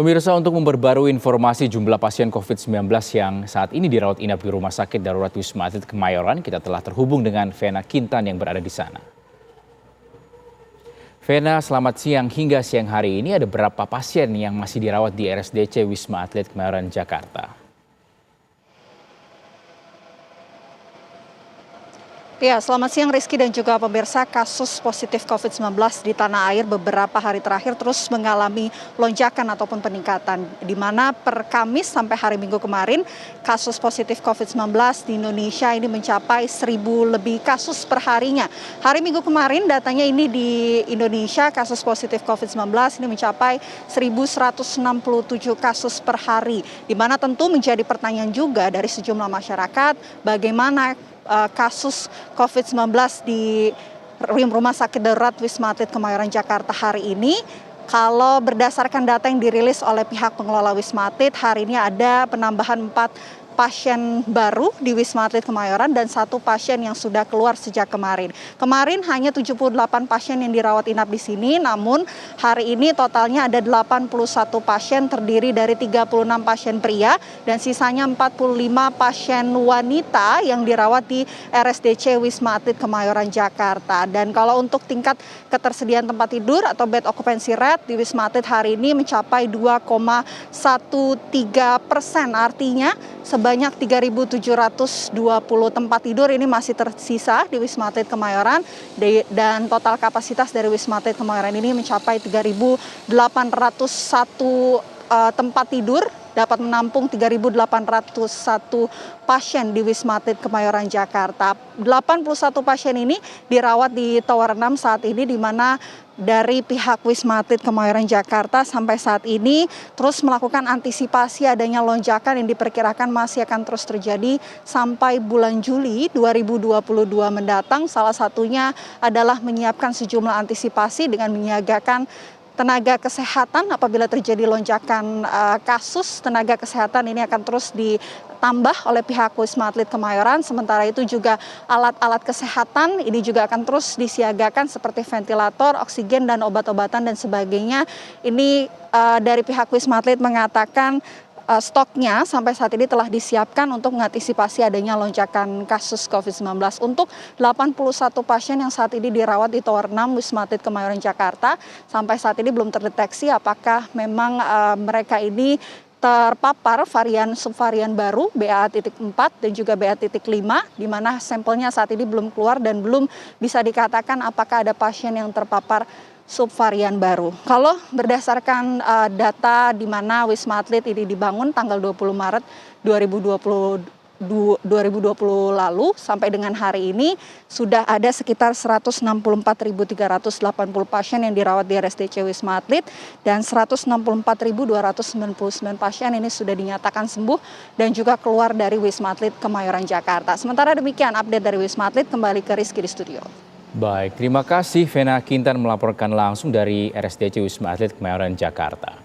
Pemirsa, untuk memperbarui informasi jumlah pasien COVID-19 yang saat ini dirawat inap di Rumah Sakit Darurat Wisma Atlet Kemayoran, kita telah terhubung dengan Vena Kintan yang berada di sana. Vena, selamat siang. Hingga siang hari ini ada berapa pasien yang masih dirawat di RSDC Wisma Atlet Kemayoran, Jakarta? Ya, selamat siang Rizky dan juga pemirsa. Kasus positif COVID-19 di tanah air beberapa hari terakhir terus mengalami lonjakan ataupun peningkatan. Di mana per Kamis sampai hari Minggu kemarin, kasus positif COVID-19 di Indonesia ini mencapai 1.000 lebih kasus per harinya. Hari Minggu kemarin datanya ini di Indonesia kasus positif COVID-19 ini mencapai 1.167 kasus per hari. Di mana tentu menjadi pertanyaan juga dari sejumlah masyarakat bagaimana kasus COVID-19 di Rumah Sakit Darurat Wisma Atlet Kemayoran Jakarta hari ini. Kalau berdasarkan data yang dirilis oleh pihak pengelola Wisma Atlet, hari ini ada penambahan 4 pasien baru di Wisma Atlet Kemayoran dan 1 pasien yang sudah keluar sejak kemarin. Kemarin hanya 78 pasien yang dirawat inap di sini, namun hari ini totalnya ada 81 pasien terdiri dari 36 pasien pria dan sisanya 45 pasien wanita yang dirawat di RSDC Wisma Atlet Kemayoran Jakarta. Dan kalau untuk tingkat ketersediaan tempat tidur atau bed occupancy rate di Wisma Atlet hari ini mencapai 2,13%, artinya sebanyak 3.720 tempat tidur ini masih tersisa di Wisma Atlet Kemayoran dan total kapasitas dari Wisma Atlet Kemayoran ini mencapai 3.801 tempat tidur, dapat menampung 3.801 pasien di Wisma Atlet Kemayoran Jakarta. 81 pasien ini dirawat di Tower 6 saat ini, di mana dari pihak Wisma Atlet Kemayoran Jakarta sampai saat ini terus melakukan antisipasi adanya lonjakan yang diperkirakan masih akan terus terjadi sampai bulan Juli 2022 mendatang. Salah satunya adalah menyiapkan sejumlah antisipasi dengan menyiagakan tenaga kesehatan. Apabila terjadi lonjakan kasus, tenaga kesehatan ini akan terus ditambah oleh pihak Wisma Atlet Kemayoran. Sementara itu juga alat-alat kesehatan ini juga akan terus disiagakan seperti ventilator, oksigen, dan obat-obatan dan sebagainya. Ini dari pihak Wisma Atlet mengatakan stoknya sampai saat ini telah disiapkan untuk mengantisipasi adanya lonjakan kasus COVID-19. Untuk 81 pasien yang saat ini dirawat di Tower 6 Wisma Atlet Kemayoran Jakarta, sampai saat ini belum terdeteksi apakah memang mereka ini terpapar subvarian baru BA.4 dan juga BA.5, di mana sampelnya saat ini belum keluar dan belum bisa dikatakan apakah ada pasien yang terpapar subvarian baru. Kalau berdasarkan data di mana Wisma Atlet ini dibangun tanggal 20 Maret 2020 lalu sampai dengan hari ini sudah ada sekitar 164.380 pasien yang dirawat di RSDC Wisma Atlet dan 164.299 pasien ini sudah dinyatakan sembuh dan juga keluar dari Wisma Atlet Kemayoran Jakarta. Sementara demikian update dari Wisma Atlet, kembali ke Rizky di studio. Baik, terima kasih Vena Kintan melaporkan langsung dari RSDC Wisma Atlet Kemayoran, Jakarta.